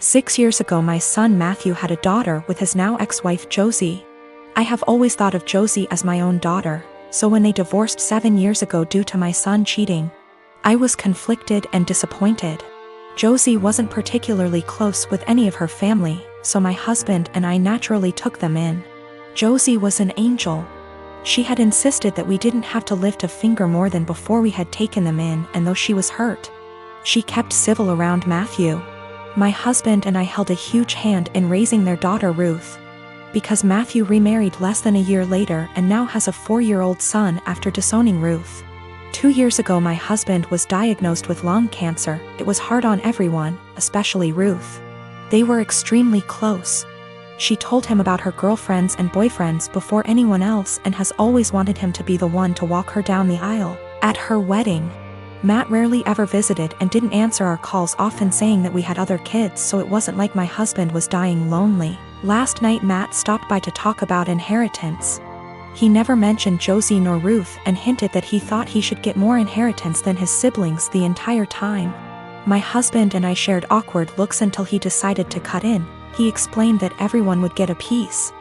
6 years ago my son Matthew had a daughter with his now ex-wife Josie. I have always thought of Josie as my own daughter, so when they divorced 7 years ago due to my son cheating, I was conflicted and disappointed. Josie wasn't particularly close with any of her family, so my husband and I naturally took them in. Josie was an angel. She had insisted that we didn't have to lift a finger more than before we had taken them in, and though she was hurt, she kept civil around Matthew. My husband and I held a huge hand in raising their daughter Ruth, because Matthew remarried less than a year later and now has a 4-year-old son after disowning Ruth. 2 years ago my husband was diagnosed with lung cancer. It was hard on everyone, especially Ruth. They were extremely close. She told him about her girlfriends and boyfriends before anyone else and has always wanted him to be the one to walk her down the aisle at her wedding. Matt rarely ever visited and didn't answer our calls, often saying that we had other kids, so it wasn't like my husband was dying lonely. Last night Matt stopped by to talk about inheritance. He never mentioned Josie nor Ruth and hinted that he thought he should get more inheritance than his siblings the entire time. My husband and I shared awkward looks until he decided to cut in. He explained that everyone would get a piece,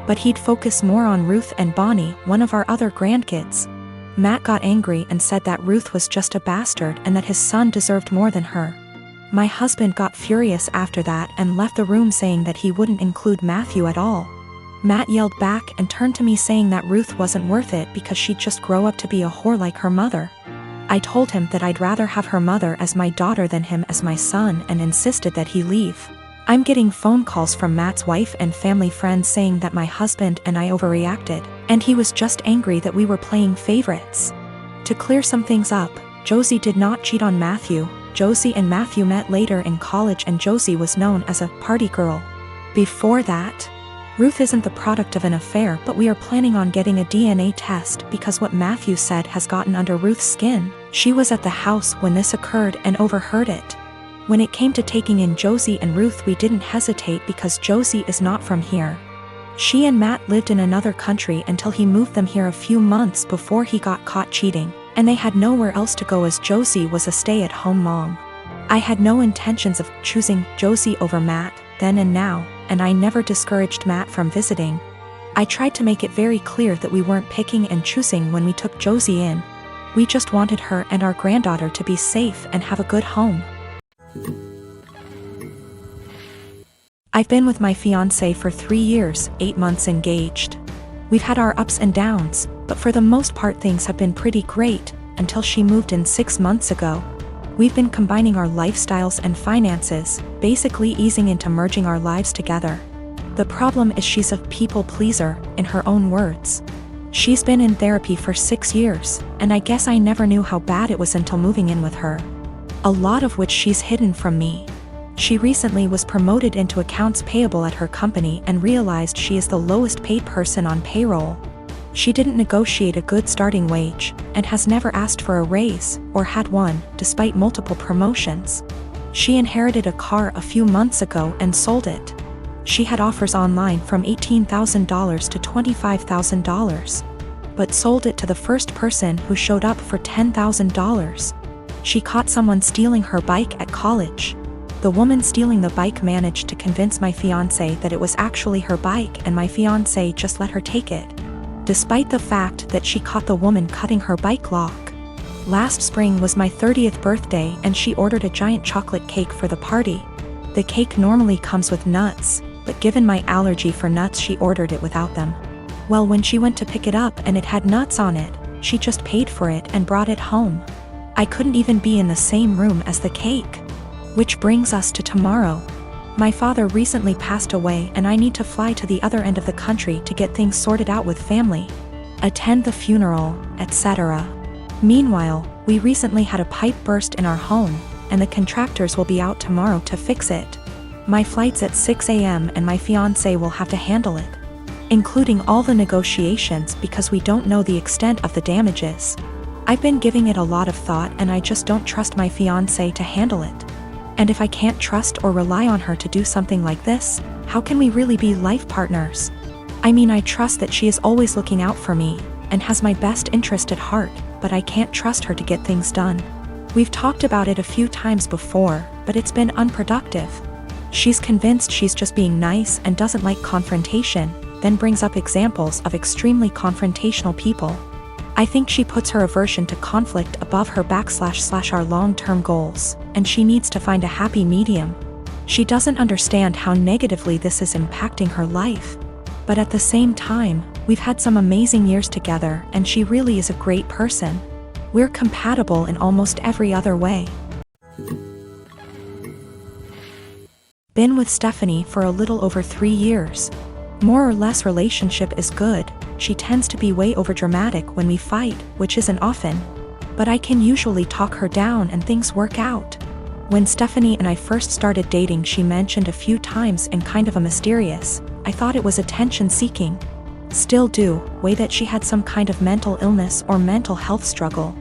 but he'd focus more on Ruth and Bonnie, one of our other grandkids. Matt got angry and said that Ruth was just a bastard and that his son deserved more than her. My husband got furious after that and left the room saying that he wouldn't include Matthew at all. Matt yelled back and turned to me saying that Ruth wasn't worth it because she'd just grow up to be a whore like her mother. I told him that I'd rather have her mother as my daughter than him as my son and insisted that he leave. I'm getting phone calls from Matt's wife and family friends saying that my husband and I overreacted, and he was just angry that we were playing favorites. To clear some things up, Josie did not cheat on Matthew. Josie and Matthew met later in college and Josie was known as a party girl. Before that, Ruth isn't the product of an affair, but we are planning on getting a DNA test because what Matthew said has gotten under Ruth's skin. She was at the house when this occurred and overheard it. When it came to taking in Josie and Ruth, we didn't hesitate because Josie is not from here. She and Matt lived in another country until he moved them here a few months before he got caught cheating, and they had nowhere else to go as Josie was a stay-at-home mom. I had no intentions of choosing Josie over Matt then and now, and I never discouraged Matt from visiting. I tried to make it very clear that we weren't picking and choosing when we took Josie in. We just wanted her and our granddaughter to be safe and have a good home. I've been with my fiancé for 3 years, 8 months engaged. We've had our ups and downs, but for the most part things have been pretty great, until she moved in 6 months ago. We've been combining our lifestyles and finances, basically easing into merging our lives together. The problem is she's a people pleaser, in her own words. She's been in therapy for 6 years, and I guess I never knew how bad it was until moving in with her. A lot of which she's hidden from me. She recently was promoted into accounts payable at her company and realized she is the lowest paid person on payroll. She didn't negotiate a good starting wage, and has never asked for a raise, or had one, despite multiple promotions. She inherited a car a few months ago and sold it. She had offers online from $18,000 to $25,000, but sold it to the first person who showed up for $10,000. She caught someone stealing her bike at college. The woman stealing the bike managed to convince my fiancé that it was actually her bike, and my fiancé just let her take it, despite the fact that she caught the woman cutting her bike lock. Last spring was my 30th birthday and she ordered a giant chocolate cake for the party. The cake normally comes with nuts, but given my allergy for nuts she ordered it without them. Well, when she went to pick it up and it had nuts on it, she just paid for it and brought it home. I couldn't even be in the same room as the cake. Which brings us to tomorrow. My father recently passed away and I need to fly to the other end of the country to get things sorted out with family, attend the funeral, etc. Meanwhile, we recently had a pipe burst in our home, and the contractors will be out tomorrow to fix it. My flight's at 6 a.m. and my fiancé will have to handle it, including all the negotiations because we don't know the extent of the damages. I've been giving it a lot of thought and I just don't trust my fiancé to handle it. And if I can't trust or rely on her to do something like this, how can we really be life partners? I mean, I trust that she is always looking out for me and has my best interest at heart, but I can't trust her to get things done. We've talked about it a few times before, but it's been unproductive. She's convinced she's just being nice and doesn't like confrontation, then brings up examples of extremely confrontational people. I think she puts her aversion to conflict above her / our long-term goals, and she needs to find a happy medium. She doesn't understand how negatively this is impacting her life. But at the same time, we've had some amazing years together and she really is a great person. We're compatible in almost every other way. Been with Stephanie for a little over 3 years. More or less relationship is good. She tends to be way overdramatic when we fight, which isn't often. But I can usually talk her down and things work out. When Stephanie and I first started dating, she mentioned a few times in kind of a mysterious, I thought it was attention-seeking. Still do, way that she had some kind of mental illness or mental health struggle.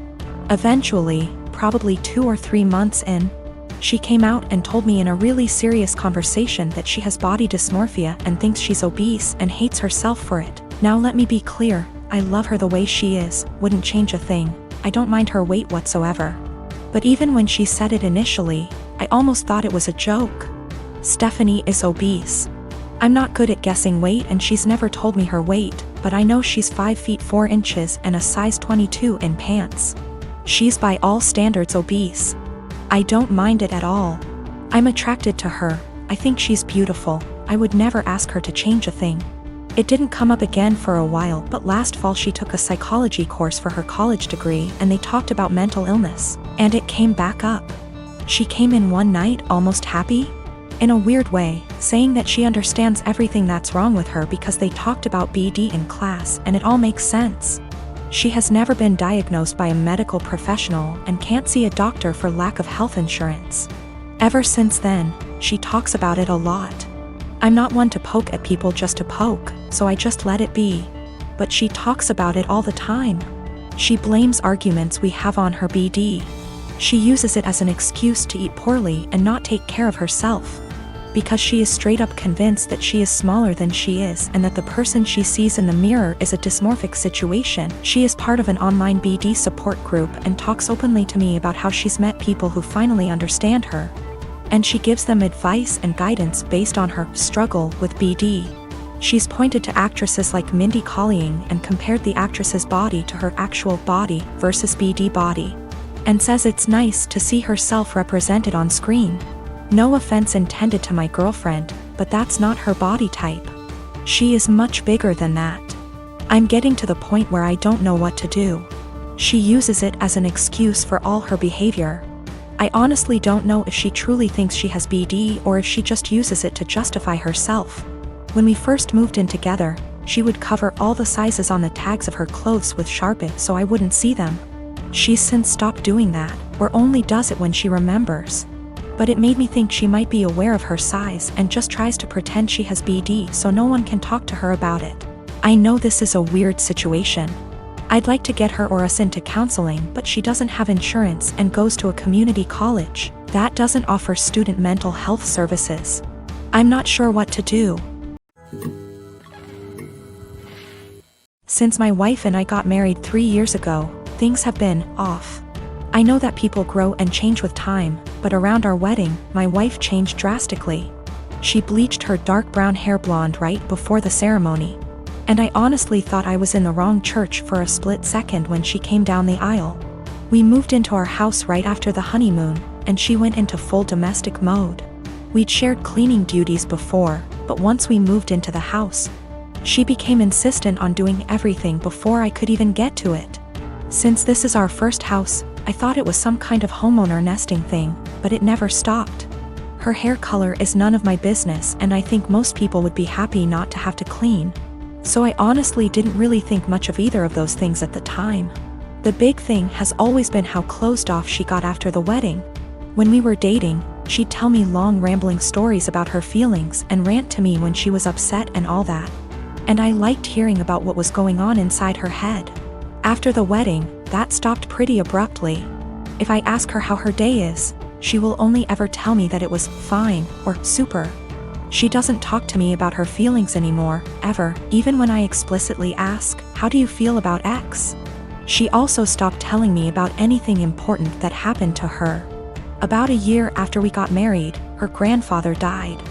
Eventually, probably 2 or 3 months in, she came out and told me in a really serious conversation that she has body dysmorphia and thinks she's obese and hates herself for it. Now let me be clear, I love her the way she is, wouldn't change a thing. I don't mind her weight whatsoever. But even when she said it initially, I almost thought it was a joke. Stephanie is obese. I'm not good at guessing weight and she's never told me her weight, but I know she's 5 feet 4 inches and a size 22 in pants. She's by all standards obese. I don't mind it at all. I'm attracted to her. I think she's beautiful. I would never ask her to change a thing. It didn't come up again for a while, but last fall she took a psychology course for her college degree and they talked about mental illness, and it came back up. She came in one night almost happy, in a weird way, saying that she understands everything that's wrong with her because they talked about BD in class and it all makes sense. She has never been diagnosed by a medical professional and can't see a doctor for lack of health insurance. Ever since then, she talks about it a lot. I'm not one to poke at people just to poke, so I just let it be. But she talks about it all the time. She blames arguments we have on her BD. She uses it as an excuse to eat poorly and not take care of herself. Because she is straight up convinced that she is smaller than she is and that the person she sees in the mirror is a dysmorphic situation. She is part of an online BD support group and talks openly to me about how she's met people who finally understand her. And she gives them advice and guidance based on her struggle with BD. She's pointed to actresses like Mindy Kaling and compared the actress's body to her actual body versus BD body. And says it's nice to see herself represented on screen. No offense intended to my girlfriend, but that's not her body type. She is much bigger than that. I'm getting to the point where I don't know what to do. She uses it as an excuse for all her behavior. I honestly don't know if she truly thinks she has BD or if she just uses it to justify herself. When we first moved in together, she would cover all the sizes on the tags of her clothes with Sharpie so I wouldn't see them. She's since stopped doing that, or only does it when she remembers. But it made me think she might be aware of her size and just tries to pretend she has BD so no one can talk to her about it. I know this is a weird situation. I'd like to get her or us into counseling, but she doesn't have insurance and goes to a community college that doesn't offer student mental health services. I'm not sure what to do. Since my wife and I got married 3 years ago, things have been off. I know that people grow and change with time, but around our wedding, my wife changed drastically. She bleached her dark brown hair blonde right before the ceremony. And I honestly thought I was in the wrong church for a split second when she came down the aisle. We moved into our house right after the honeymoon, and she went into full domestic mode. We'd shared cleaning duties before, but once we moved into the house, she became insistent on doing everything before I could even get to it. Since this is our first house, I thought it was some kind of homeowner nesting thing, but it never stopped. Her hair color is none of my business and I think most people would be happy not to have to clean. So I honestly didn't really think much of either of those things at the time. The big thing has always been how closed off she got after the wedding. When we were dating, she'd tell me long rambling stories about her feelings and rant to me when she was upset and all that. And I liked hearing about what was going on inside her head. After the wedding, that stopped pretty abruptly. If I ask her how her day is, she will only ever tell me that it was fine or super. She doesn't talk to me about her feelings anymore, ever, even when I explicitly ask, "How do you feel about X?" She also stopped telling me about anything important that happened to her. About a year after we got married, her grandfather died.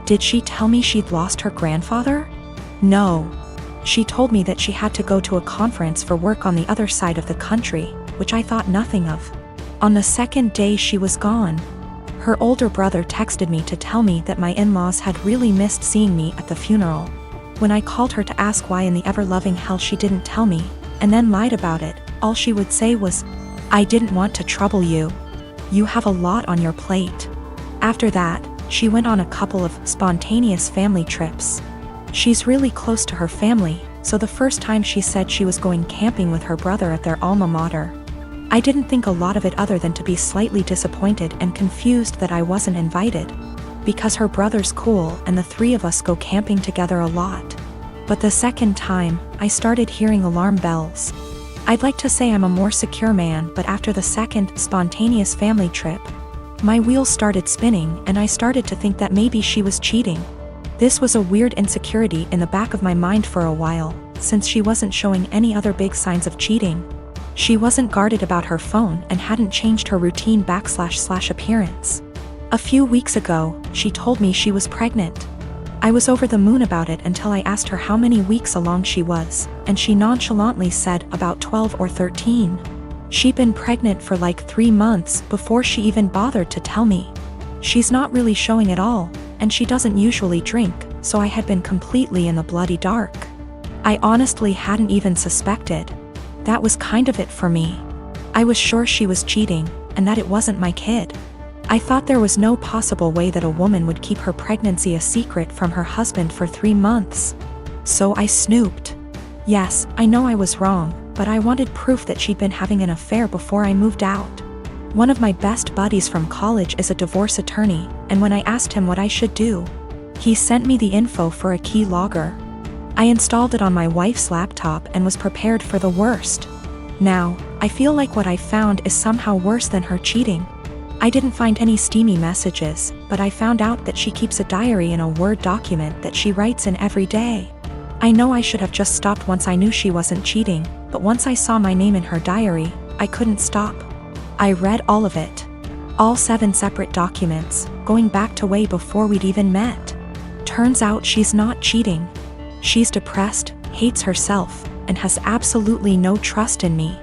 Did she tell me she'd lost her grandfather? No. She told me that she had to go to a conference for work on the other side of the country, which I thought nothing of. On the second day she was gone. Her older brother texted me to tell me that my in-laws had really missed seeing me at the funeral. When I called her to ask why in the ever-loving hell she didn't tell me, and then lied about it, all she would say was, "I didn't want to trouble you. You have a lot on your plate." After that, she went on a couple of spontaneous family trips. She's really close to her family, so the first time she said she was going camping with her brother at their alma mater. I didn't think a lot of it other than to be slightly disappointed and confused that I wasn't invited. Because her brother's cool and the three of us go camping together a lot. But the second time, I started hearing alarm bells. I'd like to say I'm a more secure man, but after the second spontaneous family trip, my wheels started spinning and I started to think that maybe she was cheating. This was a weird insecurity in the back of my mind for a while, since she wasn't showing any other big signs of cheating. She wasn't guarded about her phone and hadn't changed her routine / appearance. A few weeks ago, she told me she was pregnant. I was over the moon about it until I asked her how many weeks along she was, and she nonchalantly said about 12 or 13. She'd been pregnant for like 3 months before she even bothered to tell me. She's not really showing at all, and she doesn't usually drink, so I had been completely in the bloody dark. I honestly hadn't even suspected. That was kind of it for me. I was sure she was cheating, and that it wasn't my kid. I thought there was no possible way that a woman would keep her pregnancy a secret from her husband for 3 months. So I snooped. Yes, I know I was wrong, but I wanted proof that she'd been having an affair before I moved out. One of my best buddies from college is a divorce attorney, and when I asked him what I should do, he sent me the info for a key logger. I installed it on my wife's laptop and was prepared for the worst. Now, I feel like what I found is somehow worse than her cheating. I didn't find any steamy messages, but I found out that she keeps a diary in a Word document that she writes in every day. I know I should have just stopped once I knew she wasn't cheating, but once I saw my name in her diary, I couldn't stop. I read all of it. All 7 separate documents, going back to way before we'd even met. Turns out she's not cheating. She's depressed, hates herself, and has absolutely no trust in me.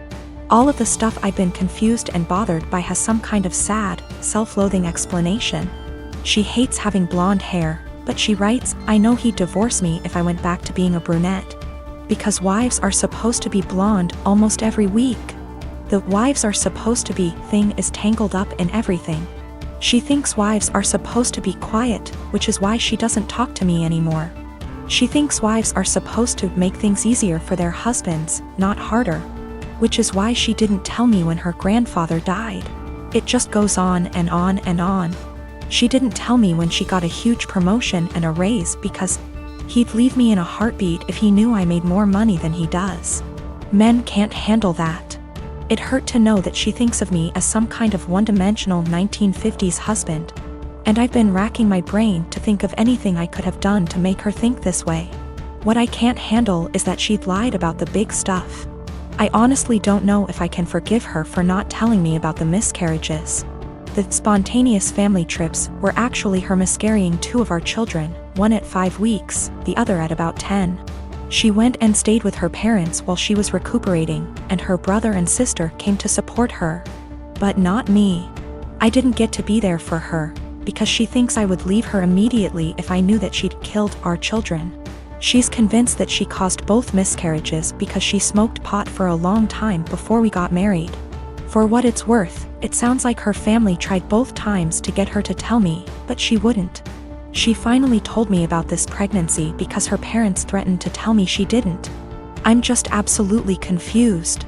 All of the stuff I've been confused and bothered by has some kind of sad, self-loathing explanation. She hates having blonde hair, but she writes, "I know he'd divorce me if I went back to being a brunette." Because wives are supposed to be blonde almost every week. The "wives are supposed to be" thing is tangled up in everything. She thinks wives are supposed to be quiet, which is why she doesn't talk to me anymore. She thinks wives are supposed to make things easier for their husbands, not harder. Which is why she didn't tell me when her grandfather died. It just goes on and on and on. She didn't tell me when she got a huge promotion and a raise because he'd leave me in a heartbeat if he knew I made more money than he does. Men can't handle that. It hurt to know that she thinks of me as some kind of one-dimensional 1950s husband. And I've been racking my brain to think of anything I could have done to make her think this way. What I can't handle is that she'd lied about the big stuff. I honestly don't know if I can forgive her for not telling me about the miscarriages. The spontaneous family trips were actually her miscarrying 2 of our children, one at 5 weeks, the other at about 10. She went and stayed with her parents while she was recuperating, and her brother and sister came to support her. But not me. I didn't get to be there for her, because she thinks I would leave her immediately if I knew that she'd killed our children. She's convinced that she caused both miscarriages because she smoked pot for a long time before we got married. For what it's worth, it sounds like her family tried both times to get her to tell me, but she wouldn't. She finally told me about this pregnancy because her parents threatened to tell me she didn't. I'm just absolutely confused.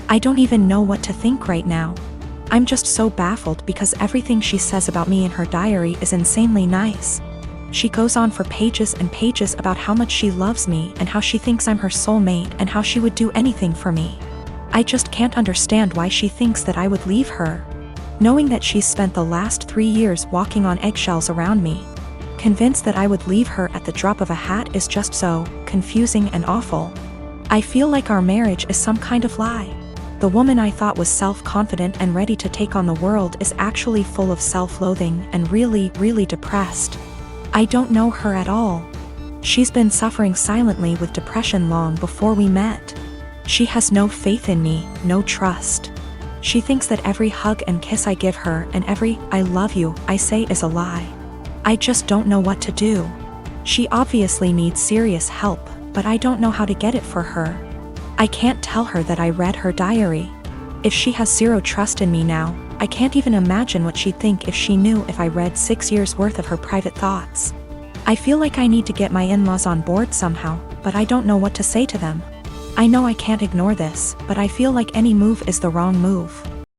I don't even know what to think right now. I'm just so baffled because everything she says about me in her diary is insanely nice. She goes on for pages and pages about how much she loves me and how she thinks I'm her soulmate and how she would do anything for me. I just can't understand why she thinks that I would leave her. Knowing that she's spent the last 3 years walking on eggshells around me, convinced that I would leave her at the drop of a hat is just so confusing and awful. I feel like our marriage is some kind of lie. The woman I thought was self-confident and ready to take on the world is actually full of self-loathing and really, really depressed. I don't know her at all. She's been suffering silently with depression long before we met. She has no faith in me, no trust. She thinks that every hug and kiss I give her and every "I love you" I say is a lie. I just don't know what to do. She obviously needs serious help, but I don't know how to get it for her. I can't tell her that I read her diary. If she has zero trust in me now, I can't even imagine what she'd think if she knew if I read 6 years worth of her private thoughts. I feel like I need to get my in-laws on board somehow, but I don't know what to say to them. I know I can't ignore this, but I feel like any move is the wrong move.